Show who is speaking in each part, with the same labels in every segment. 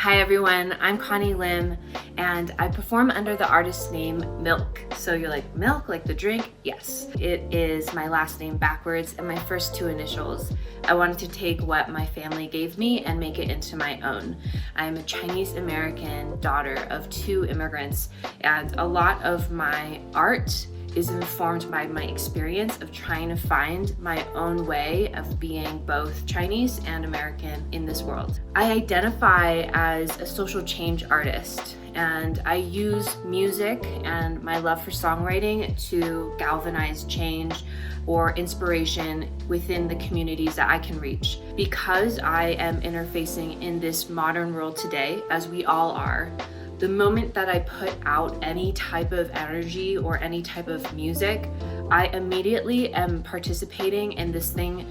Speaker 1: Hi everyone, I'm Connie Lim and I perform under the artist name MILCK. So you're like, milk, like the drink? Yes. It is my last name backwards and my first two initials. I wanted to take what my family gave me and make it into my own. I am a Chinese American daughter of two immigrants, and a lot of my art is informed by my experience of trying to find my own way of being both Chinese and American in this world. I identify as a social change artist, and I use music and my love for songwriting to galvanize change or inspiration within the communities that I can reach. Because I am interfacing in this modern world today, as we all are, the moment that I put out any type of energy or any type of music, I immediately am participating in this thing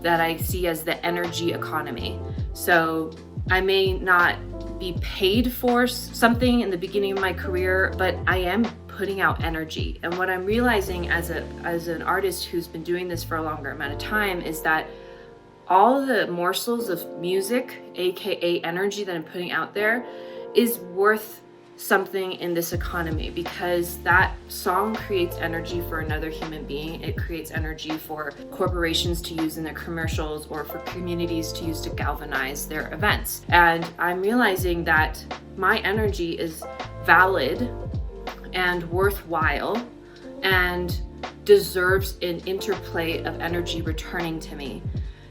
Speaker 1: that I see as the energy economy. So I may not be paid for something in the beginning of my career, but I am putting out energy. And what I'm realizing as an artist who's been doing this for a longer amount of time is that all the morsels of music, aka energy that I'm putting out there, is worth something in this economy, because that song creates energy for another human being. It creates energy for corporations to use in their commercials or for communities to use to galvanize their events. And I'm realizing that my energy is valid and worthwhile and deserves an interplay of energy returning to me.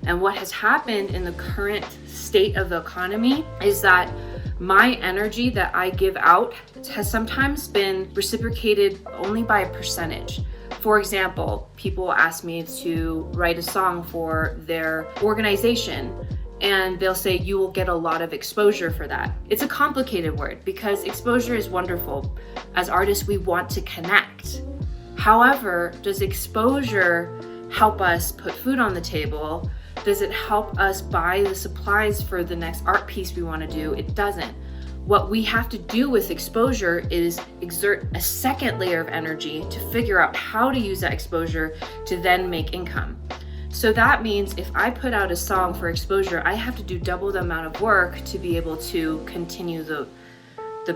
Speaker 1: And what has happened in the current state of the economy is that my energy that I give out has sometimes been reciprocated only by a percentage. For example, people will ask me to write a song for their organization, and they'll say, you will get a lot of exposure for that. It's a complicated word because exposure is wonderful. As artists, we want to connect. However, does exposure help us put food on the table? Does it help us buy the supplies for the next art piece we want to do? It doesn't. What we have to do with exposure is exert a second layer of energy to figure out how to use that exposure to then make income. So that means if I put out a song for exposure, I have to do double the amount of work to be able to continue the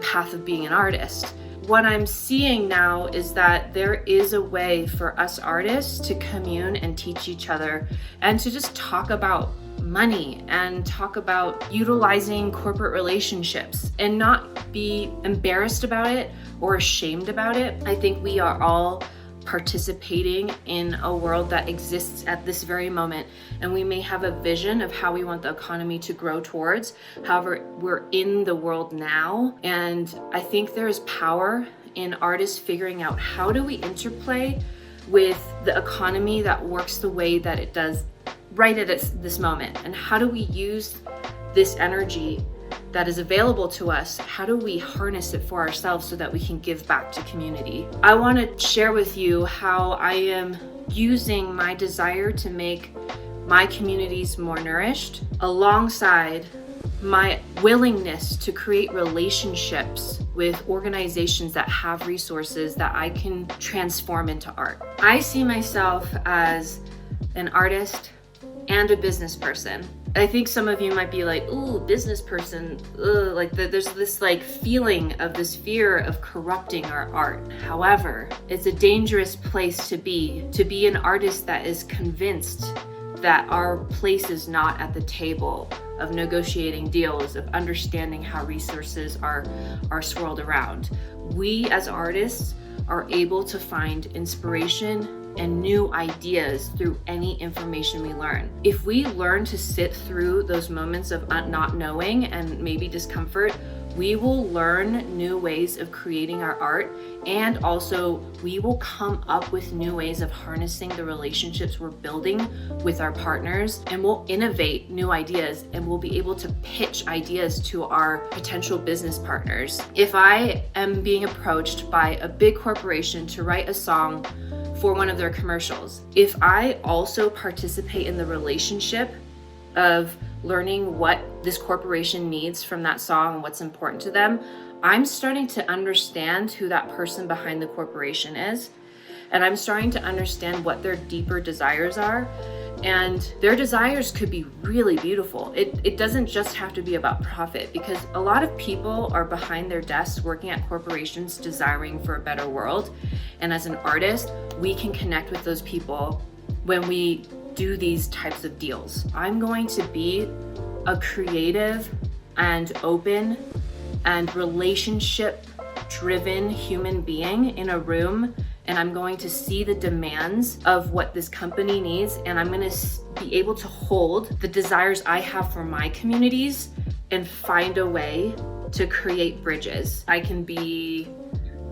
Speaker 1: path of being an artist. What I'm seeing now is that there is a way for us artists to commune and teach each other and to just talk about money and talk about utilizing corporate relationships and not be embarrassed about it or ashamed about it. I think we are all participating in a world that exists at this very moment, and we may have a vision of how we want the economy to grow towards. However, we're in the world now, and I think there is power in artists figuring out how do we interplay with the economy that works the way that it does right at this moment, and how do we use this energy that is available to us, how do we harness it for ourselves so that we can give back to community? I want to share with you how I am using my desire to make my communities more nourished alongside my willingness to create relationships with organizations that have resources that I can transform into art. I see myself as an artist and a business person. I think some of you might be like, ooh, business person, there's this feeling of this fear of corrupting our art. However, it's a dangerous place to be an artist that is convinced that our place is not at the table of negotiating deals, of understanding how resources are swirled around. We as artists are able to find inspiration and new ideas through any information we learn. If we learn to sit through those moments of not knowing and maybe discomfort, we will learn new ways of creating our art, and also we will come up with new ways of harnessing the relationships we're building with our partners, and we'll innovate new ideas and we'll be able to pitch ideas to our potential business partners. If I am being approached by a big corporation to write a song for one of their commercials, if I also participate in the relationship of learning what this corporation needs from that song and what's important to them, I'm starting to understand who that person behind the corporation is, and I'm starting to understand what their deeper desires are. and their desires could be really beautiful. It doesn't just have to be about profit, because a lot of people are behind their desks working at corporations desiring for a better world. And as an artist, we can connect with those people when we do these types of deals. I'm going to be a creative and open and relationship driven human being in a room, and I'm going to see the demands of what this company needs, and I'm going to be able to hold the desires I have for my communities and find a way to create bridges. I can be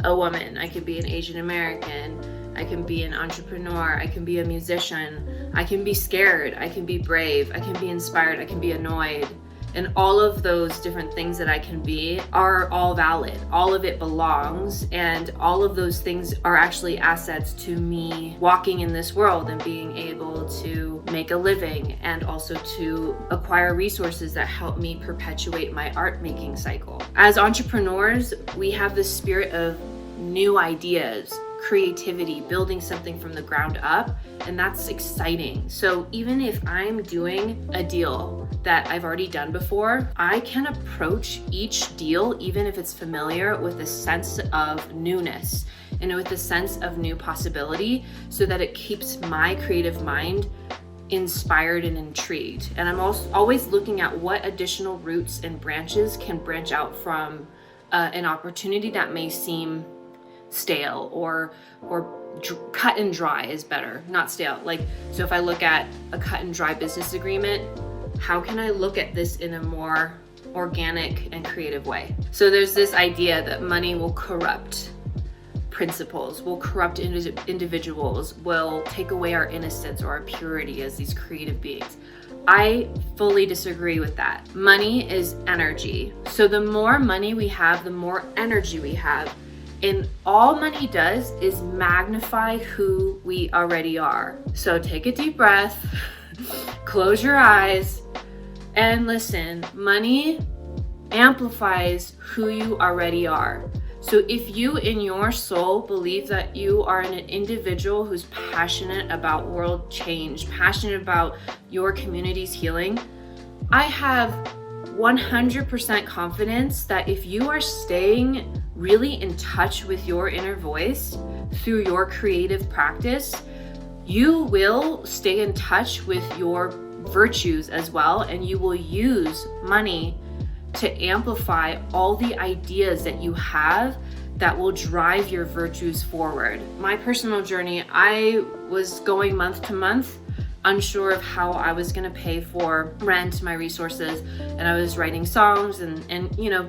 Speaker 1: a woman, I can be an Asian American, I can be an entrepreneur, I can be a musician, I can be scared, I can be brave, I can be inspired, I can be annoyed. And all of those different things that I can be are all valid. All of it belongs, and all of those things are actually assets to me walking in this world and being able to make a living, and also to acquire resources that help me perpetuate my art making cycle. As entrepreneurs, we have this spirit of new ideas, creativity, building something from the ground up, and that's exciting. So even if I'm doing a deal that I've already done before, I can approach each deal, even if it's familiar, with a sense of newness and with a sense of new possibility, so that it keeps my creative mind inspired and intrigued. And I'm also always looking at what additional roots and branches can branch out from an opportunity that may seem stale or cut and dry is better, not stale. Like, so if I look at a cut and dry business agreement, how can I look at this in a more organic and creative way? So there's this idea that money will corrupt principles, will corrupt individuals, will take away our innocence or our purity as these creative beings. I fully disagree with that. Money is energy. So the more money we have, the more energy we have. And all money does is magnify who we already are. So take a deep breath, close your eyes, and listen. Money amplifies who you already are. So if you in your soul believe that you are an individual who's passionate about world change, passionate about your community's healing, I have 100% confidence that if you are staying really in touch with your inner voice through your creative practice, you will stay in touch with your virtues as well, and you will use money to amplify all the ideas that you have that will drive your virtues forward. My personal journey, I was going month to month, unsure of how I was gonna pay for rent, my resources, and I was writing songs and you know,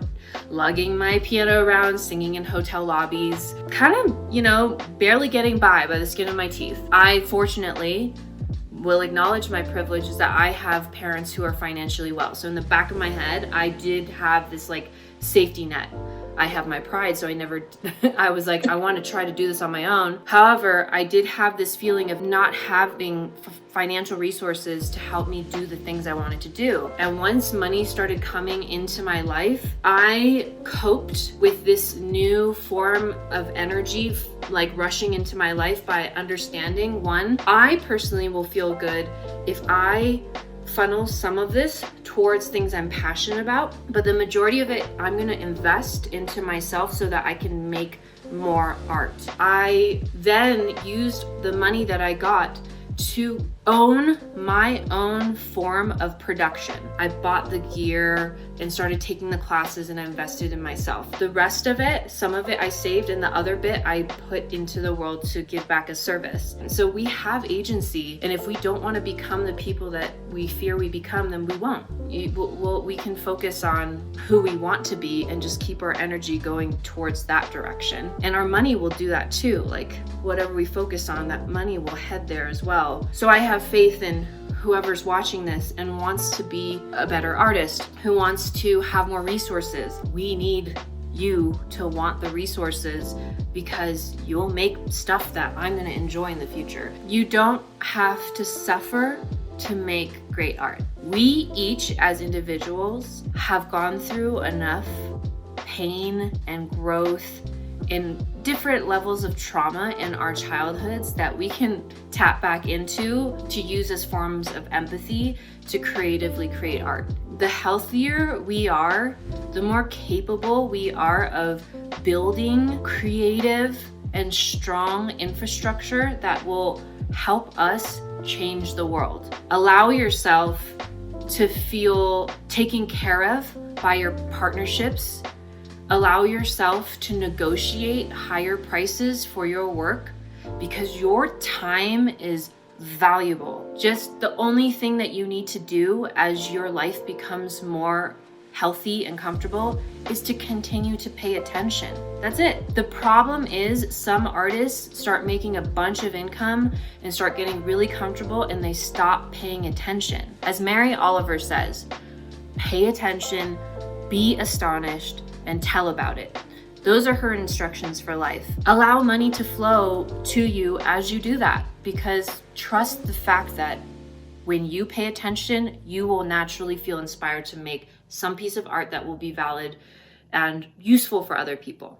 Speaker 1: lugging my piano around, singing in hotel lobbies, kind of, you know, barely getting by the skin of my teeth. I fortunately will acknowledge my privilege is that I have parents who are financially well. So in the back of my head, I did have this like safety net. I have my pride, so I was like, I want to try to do this on my own. However, I did have this feeling of not having financial resources to help me do the things I wanted to do. And once money started coming into my life, I coped with this new form of energy like rushing into my life by understanding, one, I personally will feel good if I funnel some of this towards things I'm passionate about, but the majority of it I'm gonna invest into myself so that I can make more art. I then used the money that I got to own my own form of production. I bought the gear and started taking the classes, and I invested in myself. The rest of it, some of it I saved, and the other bit I put into the world to give back as service. And so we have agency, and if we don't want to become the people that we fear we become, then we won't. We can focus on who we want to be and just keep our energy going towards that direction. And our money will do that too. Like whatever we focus on, that money will head there as well. So I have faith in whoever's watching this and wants to be a better artist, who wants to have more resources. We need you to want the resources, because you'll make stuff that I'm going to enjoy in the future. You don't have to suffer to make great art. We each as individuals have gone through enough pain and growth in different levels of trauma in our childhoods that we can tap back into to use as forms of empathy to creatively create art. The healthier we are, the more capable we are of building creative and strong infrastructure that will help us change the world. Allow yourself to feel taken care of by your partnerships. Allow yourself to negotiate higher prices for your work because your time is valuable. Just the only thing that you need to do as your life becomes more healthy and comfortable is to continue to pay attention. That's it. The problem is some artists start making a bunch of income and start getting really comfortable and they stop paying attention. As Mary Oliver says, pay attention, be astonished, and tell about it. Those are her instructions for life. Allow money to flow to you as you do that, because trust the fact that when you pay attention, you will naturally feel inspired to make some piece of art that will be valid and useful for other people.